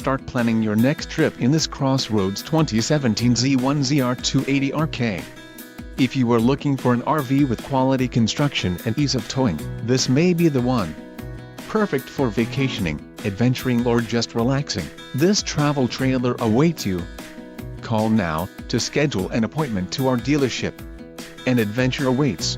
start planning your next trip in this CrossRoads 2017 Z-1 ZR280RK. If you are looking for an RV with quality construction and ease of towing, this may be the one. Perfect for vacationing, adventuring or just relaxing, this travel trailer awaits you. Call now to schedule an appointment to our dealership. An adventure awaits.